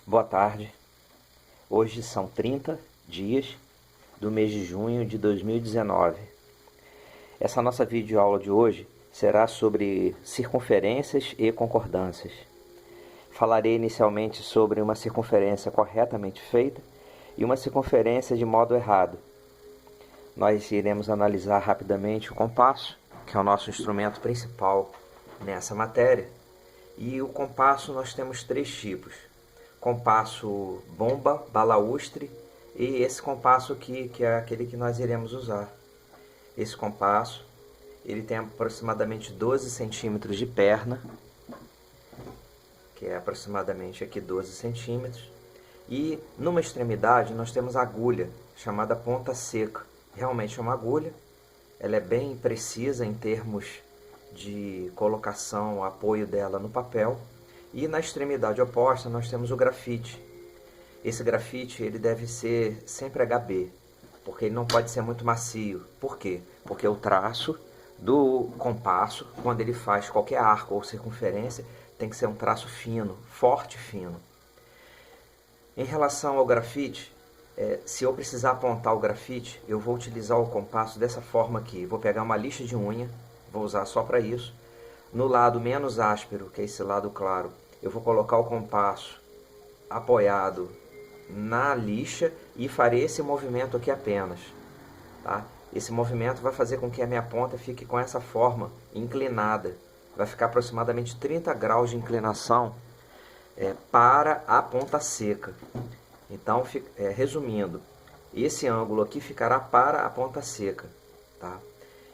Boa tarde. Hoje são 30 dias do mês de junho de 2019. Essa nossa videoaula de hoje será sobre circunferências e concordâncias. Falarei inicialmente sobre uma circunferência corretamente feita e uma circunferência de modo errado. Nós iremos analisar rapidamente o compasso, que é o nosso instrumento principal nessa matéria. E o compasso nós temos três tipos: compasso bomba, balaústre e esse compasso aqui, que é aquele que nós iremos usar. Esse compasso, ele tem aproximadamente 12 centímetros de perna, que é aproximadamente aqui 12 centímetros. E numa extremidade nós temos a agulha, chamada ponta seca. Realmente é uma agulha, ela é bem precisa em termos de colocação, apoio dela no papel. E na extremidade oposta nós temos o grafite. Esse grafite ele deve ser sempre HB, porque ele não pode ser muito macio. Por quê? Porque o traço do compasso, quando ele faz qualquer arco ou circunferência, tem que ser um traço fino, forte e fino. Em relação ao grafite, se eu precisar apontar o grafite, eu vou utilizar o compasso dessa forma aqui. Vou pegar uma lixa de unha, vou usar só para isso. No lado menos áspero, que é esse lado claro, eu vou colocar o compasso apoiado na lixa e farei esse movimento aqui apenas. Tá? Esse movimento vai fazer com que a minha ponta fique com essa forma inclinada. Vai ficar aproximadamente 30 graus de inclinação para a ponta seca. Então, resumindo, esse ângulo aqui ficará para a ponta seca. Tá?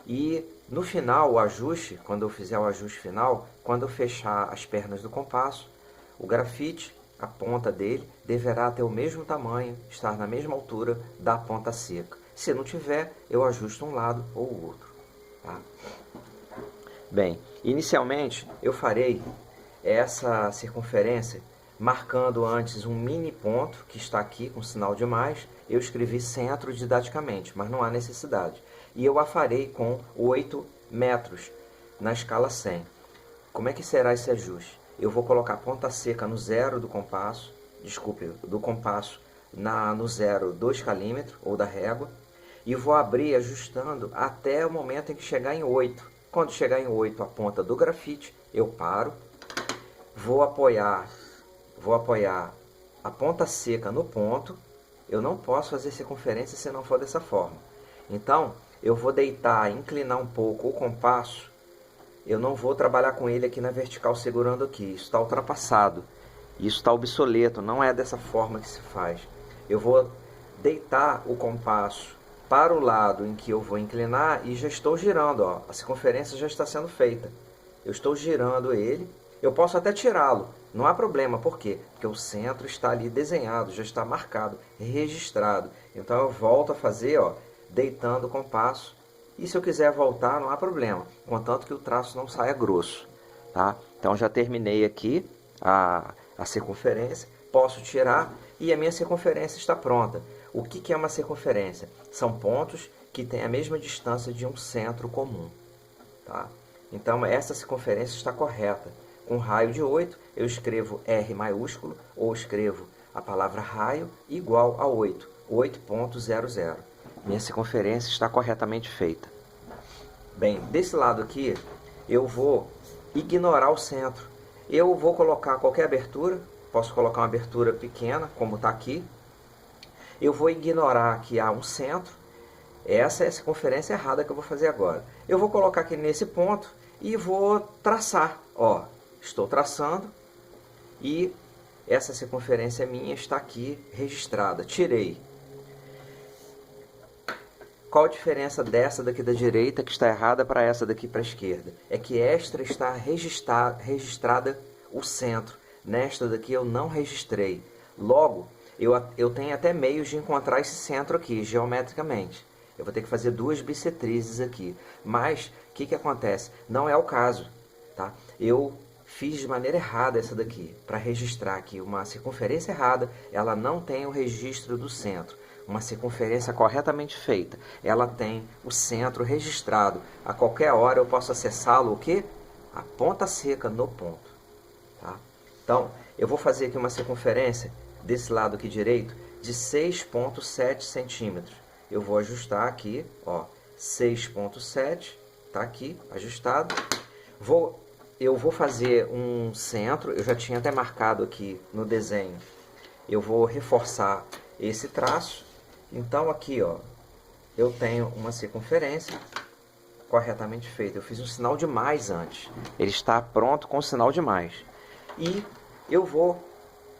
E no final, o ajuste, quando eu fizer o ajuste final, quando eu fechar as pernas do compasso, o grafite, a ponta dele, deverá ter o mesmo tamanho, estar na mesma altura da ponta seca. Se não tiver, eu ajusto um lado ou o outro. Tá? Bem, inicialmente eu farei essa circunferência marcando antes um mini ponto, que está aqui com sinal de mais. Eu escrevi centro didaticamente, mas não há necessidade. E eu a farei com 8 metros na escala 100. Como é que será esse ajuste? Eu vou colocar a ponta seca no zero do compasso, do compasso no zero do escalímetro ou da régua, e vou abrir ajustando até o momento em que chegar em 8. Quando chegar em 8 a ponta do grafite, eu paro, vou apoiar a ponta seca no ponto. Eu não posso fazer circunferência se não for dessa forma. Então, eu vou deitar, inclinar um pouco o compasso. Eu não vou trabalhar com ele aqui na vertical segurando aqui. Isso está ultrapassado. Isso está obsoleto. Não é dessa forma que se faz. Eu vou deitar o compasso para o lado em que eu vou inclinar e já estou girando. Ó. A circunferência já está sendo feita. Eu estou girando ele. Eu posso até tirá-lo. Não há problema. Por quê? Porque o centro está ali desenhado, já está marcado, registrado. Então eu volto a fazer, ó, deitando o compasso. E se eu quiser voltar, não há problema, contanto que o traço não saia grosso. Tá? Então já terminei aqui a circunferência, posso tirar e a minha circunferência está pronta. O que é uma circunferência? São pontos que têm a mesma distância de um centro comum. Tá? Então essa circunferência está correta. Com raio de 8, eu escrevo R maiúsculo ou escrevo a palavra raio igual a 8, 8,00. Minha circunferência está corretamente feita. Bem, desse lado aqui, eu vou ignorar o centro. Eu vou colocar qualquer abertura, posso colocar uma abertura pequena, como está aqui. Eu vou ignorar que há um centro. Essa é a circunferência errada que eu vou fazer agora. Eu vou colocar aqui nesse ponto e vou traçar. Ó, estou traçando e essa circunferência minha está aqui registrada. Tirei. Qual a diferença dessa daqui da direita, que está errada, para essa daqui para a esquerda? É que esta está registrada o centro. Nesta daqui eu não registrei. Logo, eu tenho até meios de encontrar esse centro aqui, geometricamente. Eu vou ter que fazer duas bissetrizes aqui. Mas, o que acontece? Não é o caso. Tá? Eu fiz de maneira errada essa daqui. Para registrar aqui uma circunferência errada, ela não tem o registro do centro. Uma circunferência corretamente feita, ela tem o centro registrado. A qualquer hora eu posso acessá-lo, o quê? A ponta seca no ponto. Tá? Então, eu vou fazer aqui uma circunferência desse lado aqui direito de 6,7 centímetros. Eu vou ajustar aqui, ó, 6,7, tá aqui, ajustado. Eu vou fazer um centro, eu já tinha até marcado aqui no desenho. Eu vou reforçar esse traço. Então aqui, ó, eu tenho uma circunferência corretamente feita. Eu fiz um sinal de mais antes. Ele está pronto com o sinal de mais. E eu vou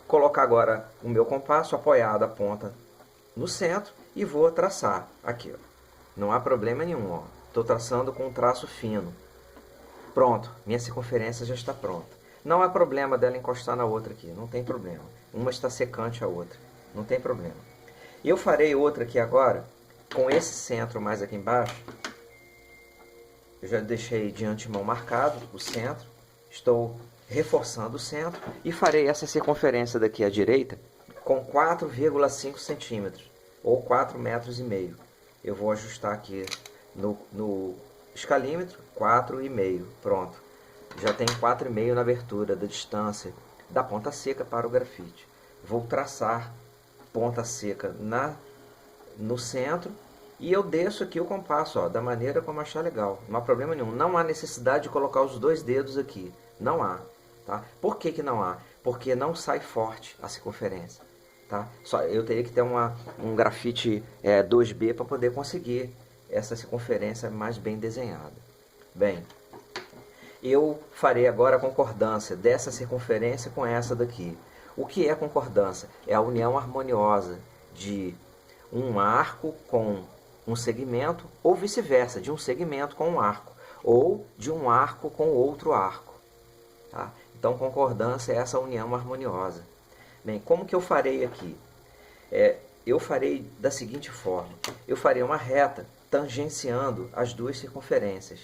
colocar agora o meu compasso apoiado a ponta no centro e vou traçar aqui, ó. Não há problema nenhum, ó. Estou traçando com um traço fino. Pronto, minha circunferência já está pronta. Não há problema dela encostar na outra aqui, não tem problema. Uma está secante a outra, não tem problema. Eu farei outra aqui agora, com esse centro mais aqui embaixo. Eu já deixei de antemão marcado o centro. Estou reforçando o centro e farei essa circunferência daqui à direita com 4,5 centímetros ou 4,5 metros. Eu vou ajustar aqui no escalímetro, 4,5, pronto. Já tem 4,5 na abertura da distância da ponta seca para o grafite. Vou traçar ponta seca no centro e eu desço aqui o compasso, ó, da maneira como achar legal. Não há problema nenhum. Não há necessidade de colocar os dois dedos aqui. Não há. Tá? Por que que não há? Porque não sai forte a circunferência. Tá? Eu teria que ter um grafite 2B para poder conseguir essa circunferência mais bem desenhada. Bem, eu farei agora a concordância dessa circunferência com essa daqui. O que é concordância? É a união harmoniosa de um arco com um segmento, ou vice-versa, de um segmento com um arco, ou de um arco com outro arco. Tá? Então, concordância é essa união harmoniosa. Bem, como que eu farei aqui? Eu farei da seguinte forma. Eu farei uma reta tangenciando as duas circunferências.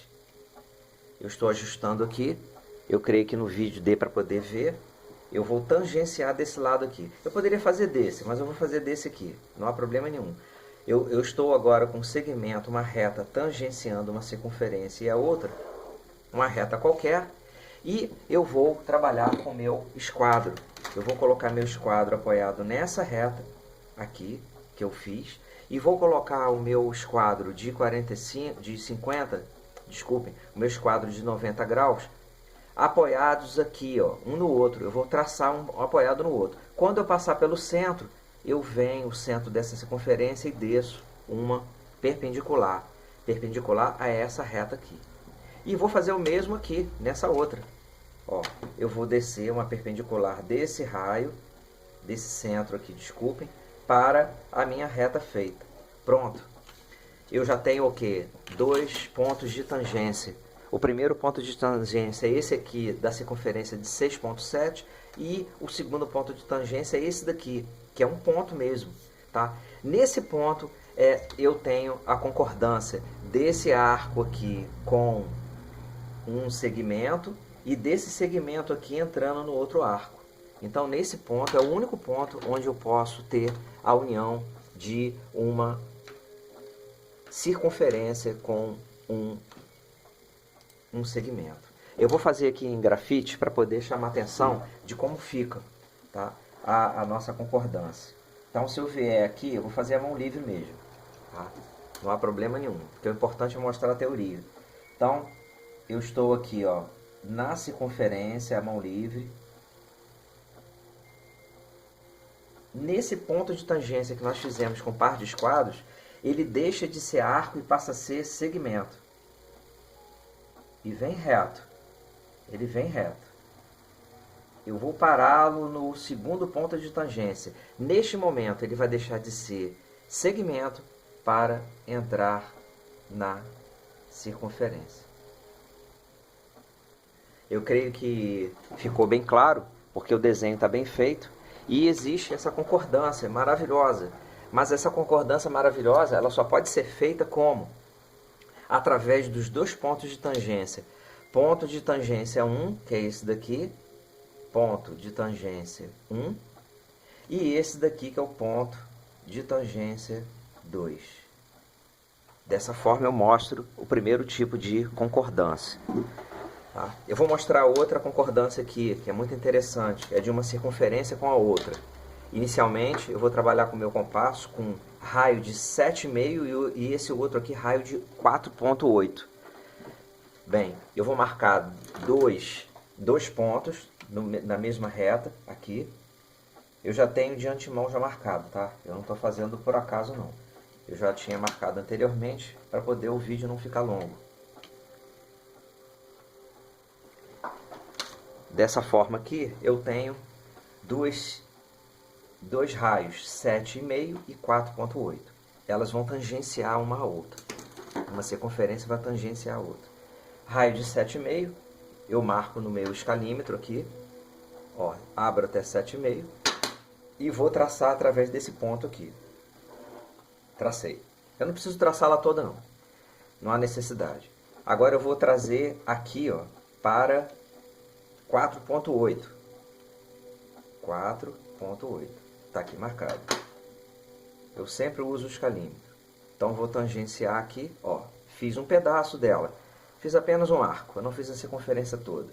Eu estou ajustando aqui. Eu creio que no vídeo dê para poder ver. Eu vou tangenciar desse lado aqui. Eu poderia fazer desse, mas eu vou fazer desse aqui. Não há problema nenhum. Eu estou agora com um segmento, uma reta tangenciando uma circunferência e a outra, uma reta qualquer. E eu vou trabalhar com o meu esquadro. Eu vou colocar meu esquadro apoiado nessa reta aqui que eu fiz. E vou colocar o meu esquadro de 90 graus, apoiados aqui, ó, um no outro. Eu vou traçar um apoiado no outro. Quando eu passar pelo centro, eu venho o centro dessa circunferência e desço uma perpendicular a essa reta aqui. E vou fazer o mesmo aqui, nessa outra. Ó, eu vou descer uma perpendicular desse raio, desse centro aqui, desculpem, para a minha reta feita. Pronto. Eu já tenho o quê? 2 pontos de tangência. O primeiro ponto de tangência é esse aqui, da circunferência de 6,7, e o segundo ponto de tangência é esse daqui, que é um ponto mesmo. Tá? Nesse ponto, eu tenho a concordância desse arco aqui com um segmento e desse segmento aqui entrando no outro arco. Então, nesse ponto, é o único ponto onde eu posso ter a união de uma circunferência com um segmento. Eu vou fazer aqui em grafite para poder chamar a atenção de como fica, tá? a nossa concordância. Então, se eu vier aqui, eu vou fazer a mão livre mesmo. Tá? Não há problema nenhum, porque o importante é mostrar a teoria. Então, eu estou aqui, ó, na circunferência, a mão livre. Nesse ponto de tangência que nós fizemos com par de esquadros, ele deixa de ser arco e passa a ser segmento. E vem reto. Ele vem reto. Eu vou pará-lo no segundo ponto de tangência. Neste momento, ele vai deixar de ser segmento para entrar na circunferência. Eu creio que ficou bem claro, porque o desenho está bem feito. E existe essa concordância maravilhosa. Mas essa concordância maravilhosa, ela só pode ser feita como? Através dos dois pontos de tangência. Ponto de tangência 1, que é esse daqui. Ponto de tangência 1. E esse daqui, que é o ponto de tangência 2. Dessa forma eu mostro o primeiro tipo de concordância. Tá? Eu vou mostrar outra concordância aqui, que é muito interessante. É de uma circunferência com a outra. Inicialmente, eu vou trabalhar com o meu compasso com raio de 7,5 e esse outro aqui raio de 4,8. Bem, eu vou marcar dois pontos na mesma reta aqui. Eu já tenho de antemão já marcado, tá? Eu não estou fazendo por acaso não. Eu já tinha marcado anteriormente para poder o vídeo não ficar longo. Dessa forma aqui, eu tenho dois raios, 7,5 e 4,8. Elas vão tangenciar uma a outra. Uma circunferência vai tangenciar a outra. Raio de 7,5, eu marco no meu escalímetro aqui. Ó, abro até 7,5 e vou traçar através desse ponto aqui. Tracei. Eu não preciso traçar ela toda não. Não há necessidade. Agora eu vou trazer aqui, ó, para 4,8. 4,8. Está aqui marcado. Eu sempre uso o escalímetro. Então vou tangenciar aqui, ó. Fiz um pedaço dela. Fiz apenas um arco. Eu não fiz a circunferência toda.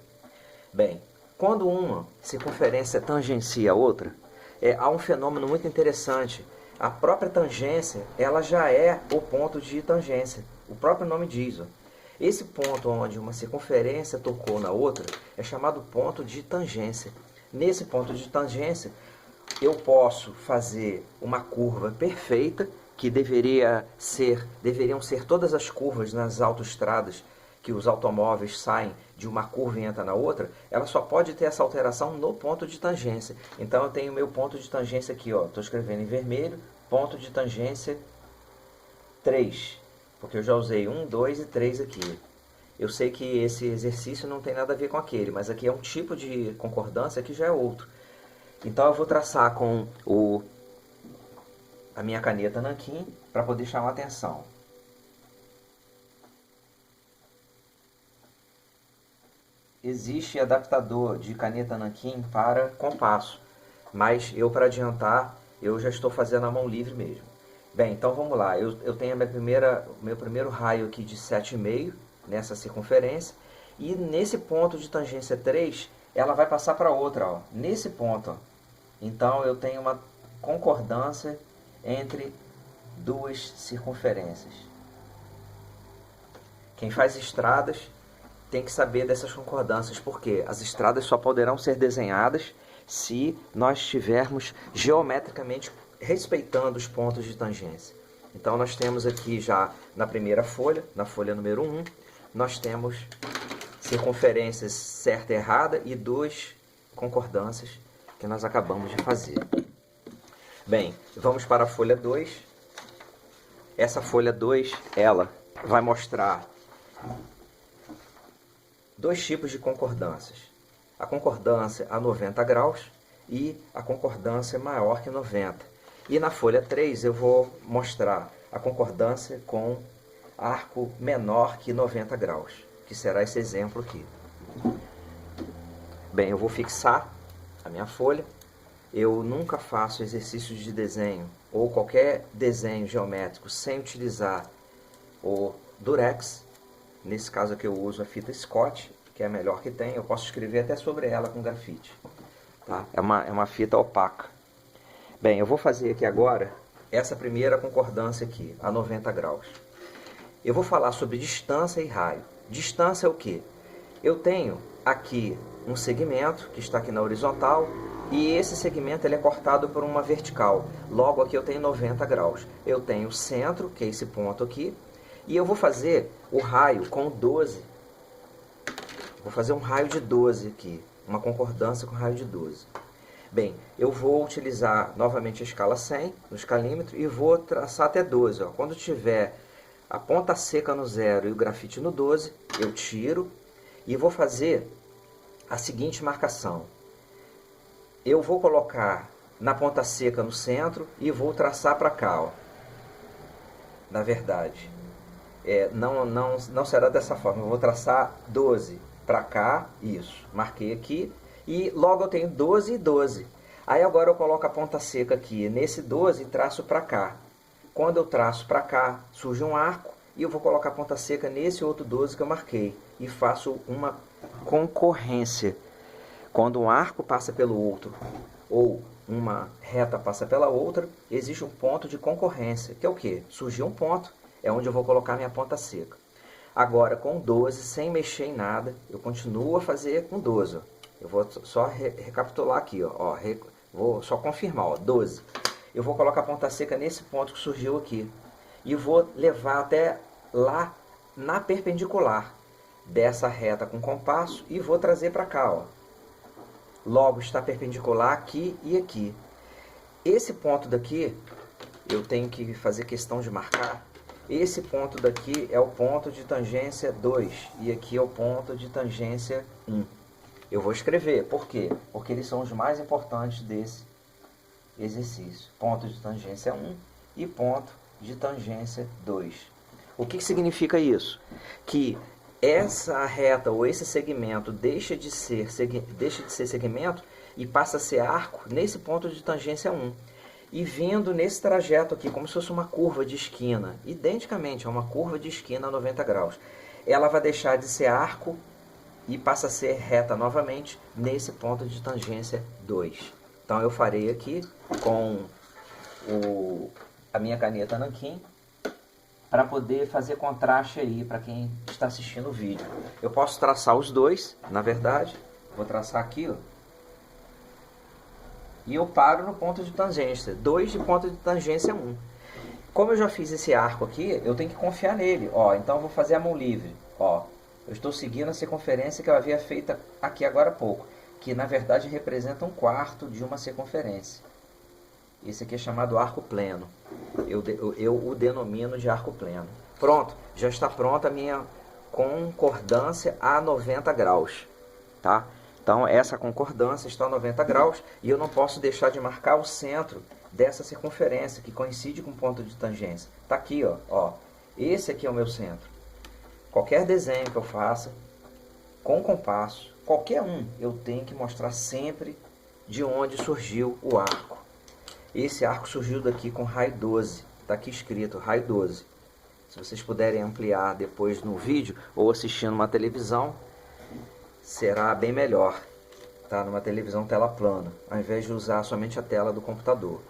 Bem, quando uma circunferência tangencia a outra, há um fenômeno muito interessante. A própria tangência, ela já é o ponto de tangência. O próprio nome diz, ó. Esse ponto onde uma circunferência tocou na outra é chamado ponto de tangência. Nesse ponto de tangência, eu posso fazer uma curva perfeita, que deveriam ser todas as curvas nas autoestradas, que os automóveis saem de uma curva e entram na outra, ela só pode ter essa alteração no ponto de tangência. Então eu tenho meu ponto de tangência aqui, ó, estou escrevendo em vermelho, ponto de tangência 3. Porque eu já usei 1, 2 e 3 aqui. Eu sei que esse exercício não tem nada a ver com aquele, mas aqui é um tipo de concordância, aqui já é outro. Então eu vou traçar com a minha caneta nanquim para poder chamar a atenção. Existe adaptador de caneta nanquim para compasso, mas eu, para adiantar, eu já estou fazendo a mão livre mesmo. Bem, então vamos lá. Eu tenho meu primeiro raio aqui de 7,5 nessa circunferência. E nesse ponto de tangência 3, ela vai passar para outra, ó, nesse ponto. Ó. Então eu tenho uma concordância entre duas circunferências. Quem faz estradas tem que saber dessas concordâncias, porque as estradas só poderão ser desenhadas se nós estivermos geometricamente respeitando os pontos de tangência. Então nós temos aqui já na primeira folha, na folha número 1, nós temos circunferências certa e errada e duas concordâncias que nós acabamos de fazer. Bem, vamos para a folha 2. Essa folha 2, ela vai mostrar dois tipos de concordâncias. A concordância a 90 graus e a concordância maior que 90. E na folha 3 eu vou mostrar a concordância com arco menor que 90 graus, que será esse exemplo aqui. Bem, eu vou fixar a minha folha. Eu nunca faço exercícios de desenho ou qualquer desenho geométrico sem utilizar o Durex. Nesse caso aqui eu uso a fita Scott, que é a melhor que tem. Eu posso escrever até sobre ela com grafite. Tá? É uma fita opaca. Bem, eu vou fazer aqui agora essa primeira concordância aqui, a 90 graus. Eu vou falar sobre distância e raio. Distância é o quê? Eu tenho aqui um segmento que está aqui na horizontal e esse segmento ele é cortado por uma vertical. Logo aqui eu tenho 90 graus. Eu tenho o centro, que é esse ponto aqui, e eu vou fazer o raio com 12. Vou fazer um raio de 12 aqui, uma concordância com raio de 12. Bem, eu vou utilizar novamente a escala 100 no escalímetro e vou traçar até 12. Ó. Quando tiver a ponta seca no 0 e o grafite no 12, eu tiro e vou fazer a seguinte marcação. Eu vou colocar na ponta seca no centro e vou traçar para cá. Ó. Na verdade, não será dessa forma. Eu vou traçar 12 para cá, isso. Marquei aqui. E logo eu tenho 12 e 12. Aí agora eu coloco a ponta seca aqui nesse 12 e traço para cá. Quando eu traço para cá, surge um arco e eu vou colocar a ponta seca nesse outro 12 que eu marquei. E faço uma concorrência. Quando um arco passa pelo outro, ou uma reta passa pela outra, existe um ponto de concorrência, que é o quê? Surgiu um ponto, é onde eu vou colocar minha ponta seca. Agora, com 12, sem mexer em nada, eu continuo a fazer com 12. Ó. Eu vou só recapitular aqui, ó. Vou só confirmar, ó, 12. Eu vou colocar a ponta seca nesse ponto que surgiu aqui. E vou levar até lá na perpendicular dessa reta com compasso e vou trazer para cá, ó. Logo está perpendicular aqui e aqui. Esse ponto daqui, eu tenho que fazer questão de marcar. Esse ponto daqui é o ponto de tangência 2 e aqui é o ponto de tangência 1. Eu vou escrever, por quê? Porque eles são os mais importantes desse exercício. Ponto de tangência 1 e ponto de tangência 2. O que significa isso? Que essa reta ou esse segmento deixa de ser segmento e passa a ser arco nesse ponto de tangência 1. E vindo nesse trajeto aqui, como se fosse uma curva de esquina, identicamente a uma curva de esquina a 90 graus, ela vai deixar de ser arco e passa a ser reta novamente nesse ponto de tangência 2. Então eu farei aqui com a minha caneta nanquim, para poder fazer contraste aí para quem está assistindo o vídeo. Eu posso traçar os dois, na verdade, vou traçar aqui, ó. E eu paro no ponto de tangência 2 de ponto de tangência 1. Como eu já fiz esse arco aqui, eu tenho que confiar nele. Ó, então eu vou fazer a mão livre. Ó, eu estou seguindo a circunferência que eu havia feito aqui agora há pouco, que na verdade representa 1/4 de uma circunferência. Esse aqui é chamado arco pleno. Eu o denomino de arco pleno. Pronto, já está pronta a minha concordância a 90 graus. Tá? Então essa concordância está a 90 graus e eu não posso deixar de marcar o centro dessa circunferência que coincide com o ponto de tangência. Está aqui, ó. Esse aqui é o meu centro. Qualquer desenho que eu faça com compasso, qualquer um, eu tenho que mostrar sempre de onde surgiu o arco. Esse arco surgiu daqui com raio 12. Está aqui escrito raio 12. Se vocês puderem ampliar depois no vídeo ou assistindo uma televisão, será bem melhor, tá? Numa televisão tela plana, ao invés de usar somente a tela do computador.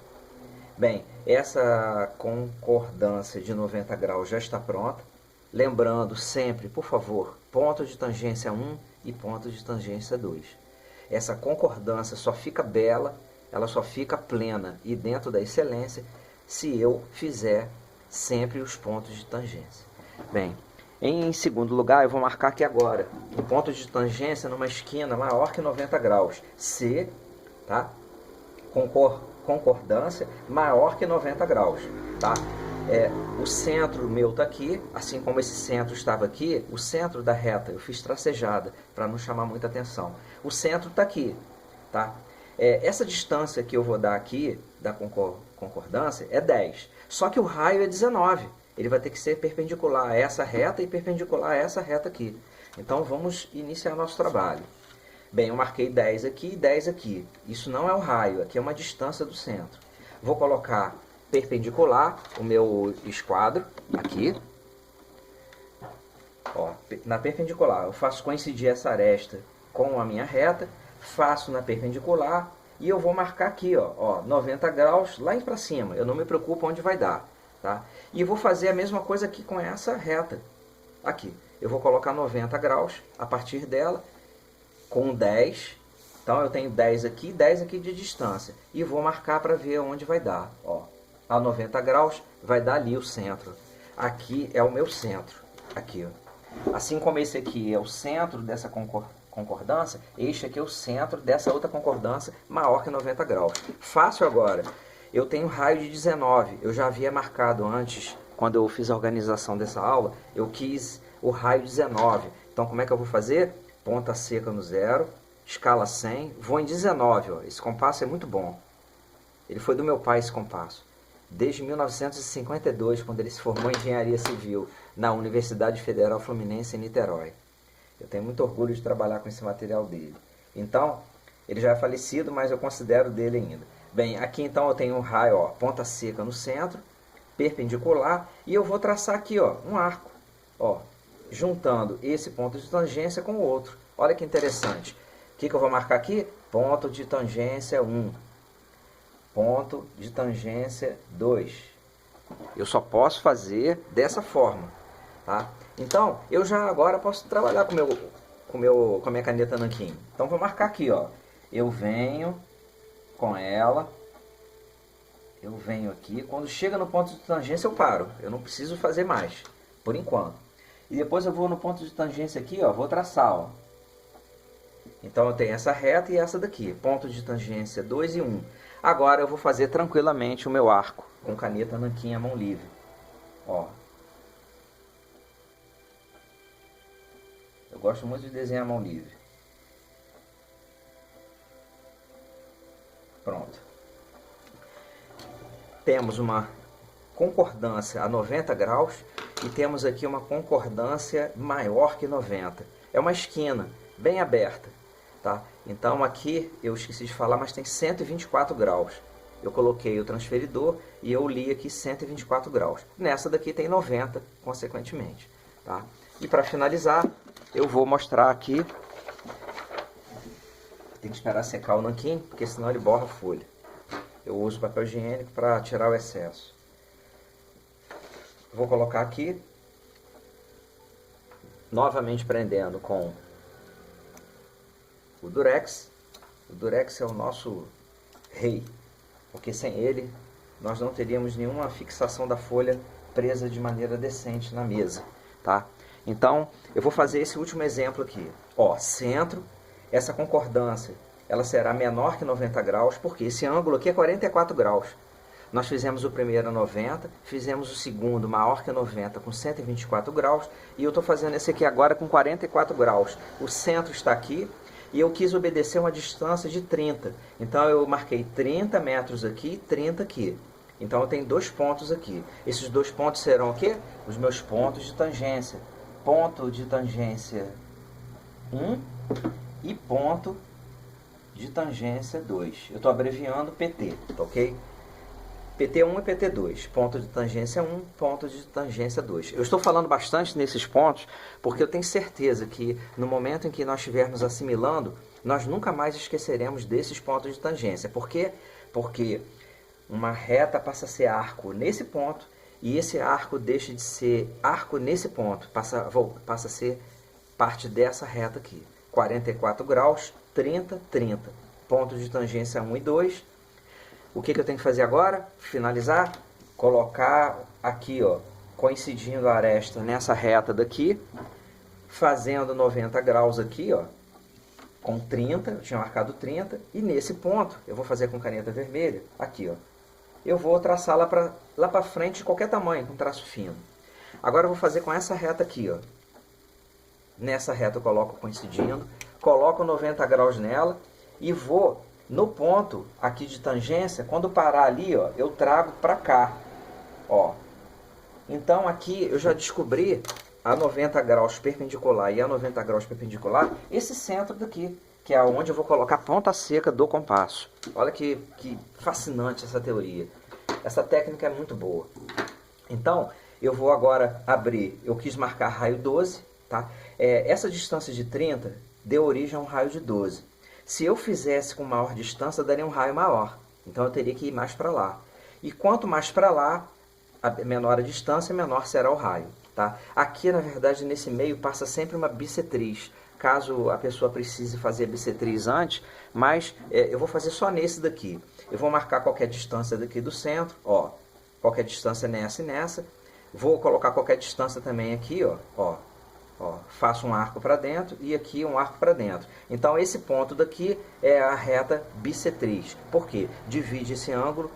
Bem, essa concordância de 90 graus já está pronta. Lembrando sempre, por favor, ponto de tangência 1 e ponto de tangência 2. Essa concordância só fica bela, ela só fica plena e dentro da excelência se eu fizer sempre os pontos de tangência. Bem, em segundo lugar, eu vou marcar aqui agora um ponto de tangência numa esquina maior que 90 graus. C, tá? Concordância maior que 90 graus, tá? O centro meu está aqui, assim como esse centro estava aqui, o centro da reta, eu fiz tracejada para não chamar muita atenção. O centro está aqui, tá? Essa distância que eu vou dar aqui, da concordância, é 10. Só que o raio é 19. Ele vai ter que ser perpendicular a essa reta e perpendicular a essa reta aqui. Então vamos iniciar nosso trabalho. Bem, eu marquei 10 aqui e 10 aqui. Isso não é o raio, aqui é uma distância do centro. Vou colocar perpendicular o meu esquadro aqui. Ó, na perpendicular, eu faço coincidir essa aresta com a minha reta, faço na perpendicular e eu vou marcar aqui, ó 90 graus lá para cima. Eu não me preocupo onde vai dar, tá? E vou fazer a mesma coisa aqui com essa reta. Aqui, eu vou colocar 90 graus a partir dela com 10. Então eu tenho 10 aqui de distância e vou marcar para ver onde vai dar, ó. A 90 graus vai dar ali o centro. Aqui é o meu centro, aqui, ó. Assim como esse aqui é o centro dessa concordância, este aqui é o centro dessa outra concordância maior que 90 graus. Fácil agora. Eu tenho raio de 19. Eu já havia marcado antes, quando eu fiz a organização dessa aula, eu quis o raio 19. Então como é que eu vou fazer? Ponta seca no 0, escala 100, vou em 19. Ó. Esse compasso é muito bom. Ele foi do meu pai, esse compasso. Desde 1952, quando ele se formou em Engenharia Civil na Universidade Federal Fluminense em Niterói. Eu tenho muito orgulho de trabalhar com esse material dele. Então, ele já é falecido, mas eu considero dele ainda. Bem, aqui então eu tenho um raio, ó, ponta seca no centro, perpendicular, e eu vou traçar aqui, ó, um arco. Ó, juntando esse ponto de tangência com o outro. Olha que interessante. O que eu vou marcar aqui? Ponto de tangência 1. Ponto de tangência 2. Eu só posso fazer dessa forma, tá? Então, eu já agora posso trabalhar com a minha caneta nanquim. Então, vou marcar aqui, ó. Eu venho com ela. Eu venho aqui. Quando chega no ponto de tangência, eu paro. Eu não preciso fazer mais, por enquanto. E depois eu vou no ponto de tangência aqui, ó. Vou traçar, ó. Então, eu tenho essa reta e essa daqui. Ponto de tangência 2 e 1. Agora, eu vou fazer tranquilamente o meu arco com caneta nanquim à mão livre. Ó. Eu gosto muito de desenhar à mão livre. Pronto. Temos uma concordância a 90 graus e temos aqui uma concordância maior que 90. É uma esquina bem aberta, tá? Então aqui, eu esqueci de falar, mas tem 124 graus. Eu coloquei o transferidor e eu li aqui 124 graus. Nessa daqui tem 90, consequentemente, tá? E para finalizar, eu vou mostrar aqui. Tem que esperar secar o nanquim, porque senão ele borra a folha. Eu uso papel higiênico para tirar o excesso. Vou colocar aqui, novamente prendendo com o Durex. O Durex é o nosso rei, porque sem ele nós não teríamos nenhuma fixação da folha presa de maneira decente na mesa, tá? Então, eu vou fazer esse último exemplo aqui. Ó, centro, essa concordância, ela será menor que 90 graus, porque esse ângulo aqui é 44 graus. Nós fizemos o primeiro a 90, fizemos o segundo maior que 90 com 124 graus, e eu estou fazendo esse aqui agora com 44 graus. O centro está aqui, e eu quis obedecer uma distância de 30. Então, eu marquei 30 metros aqui e 30 aqui. Então, eu tenho dois pontos aqui. Esses dois pontos serão o quê? Os meus pontos de tangência. Ponto de tangência 1 e ponto de tangência 2. Eu estou abreviando PT, tá ok? PT1 e PT2, ponto de tangência 1, ponto de tangência 2. Eu estou falando bastante nesses pontos porque eu tenho certeza que no momento em que nós estivermos assimilando, nós nunca mais esqueceremos desses pontos de tangência. Por quê? Porque uma reta passa a ser arco nesse ponto e esse arco deixa de ser arco nesse ponto, passa a ser parte dessa reta aqui. 44 graus, 30, 30. Ponto de tangência 1 e 2. O que eu tenho que fazer agora? Finalizar, colocar aqui, ó, coincidindo a aresta nessa reta daqui, fazendo 90 graus aqui, ó, com 30, eu tinha marcado 30, e nesse ponto, eu vou fazer com caneta vermelha, aqui, ó, eu vou traçar lá para frente de qualquer tamanho, com traço fino. Agora eu vou fazer com essa reta aqui, ó. Nessa reta eu coloco coincidindo, coloco 90 graus nela e vou no ponto aqui de tangência, quando parar ali, ó, eu trago para cá, ó. Então aqui eu já descobri a 90 graus perpendicular e a 90 graus perpendicular, esse centro daqui, que é onde eu vou colocar a ponta seca do compasso. Olha que fascinante essa teoria. Essa técnica é muito boa. Então, eu vou agora abrir, eu quis marcar raio 12, tá? Essa distância de 30 deu origem a um raio de 12. Se eu fizesse com maior distância, daria um raio maior. Então, eu teria que ir mais para lá. E quanto mais para lá, a menor a distância, menor será o raio. Tá? Aqui, na verdade, nesse meio, passa sempre uma bissetriz. Caso a pessoa precise fazer bissetriz antes, mas eu vou fazer só nesse daqui. Eu vou marcar qualquer distância daqui do centro, ó. Qualquer distância nessa e nessa. Vou colocar qualquer distância também aqui, ó. Ó, faço um arco para dentro e aqui um arco para dentro. Então esse ponto daqui é a reta bissetriz. Por quê? Divide esse ângulo,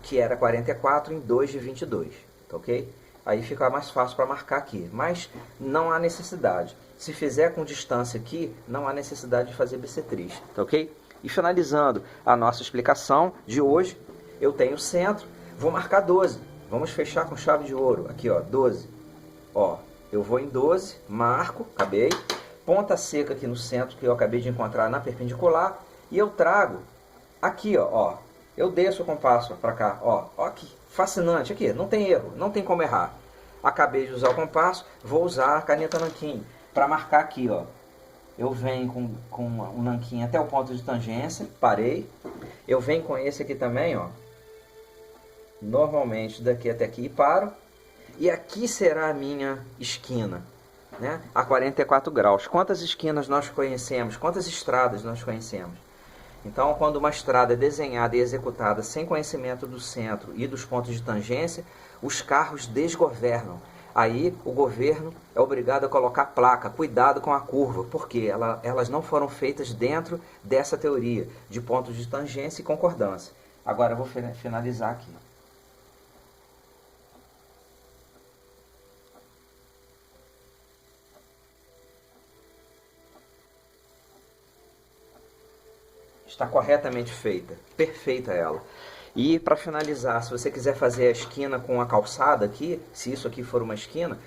que era 44, em 2 de 22. Tá ok? Aí fica mais fácil para marcar aqui. Mas não há necessidade. Se fizer com distância aqui, não há necessidade de fazer bissetriz. Tá ok? E finalizando a nossa explicação de hoje, eu tenho o centro, vou marcar 12. Vamos fechar com chave de ouro. Aqui, ó, 12. Ó. Eu vou em 12, marco, acabei, ponta seca aqui no centro que eu acabei de encontrar na perpendicular e eu trago aqui, ó, eu desço o compasso para cá, ó que fascinante aqui, não tem erro, não tem como errar. Acabei de usar o compasso, vou usar a caneta nanquim para marcar aqui, ó. Eu venho com um nanquim até o ponto de tangência, parei. Eu venho com esse aqui também, ó. Normalmente daqui até aqui e paro. E aqui será a minha esquina, né? A 44 graus. Quantas esquinas nós conhecemos? Quantas estradas nós conhecemos? Então, quando uma estrada é desenhada e executada sem conhecimento do centro e dos pontos de tangência, os carros desgovernam. Aí o governo é obrigado a colocar placa, cuidado com a curva, porque elas não foram feitas dentro dessa teoria de pontos de tangência e concordância. Agora eu vou finalizar aqui. Está corretamente feita, perfeita ela. E para finalizar, se você quiser fazer a esquina com a calçada aqui, se isso aqui for uma esquina,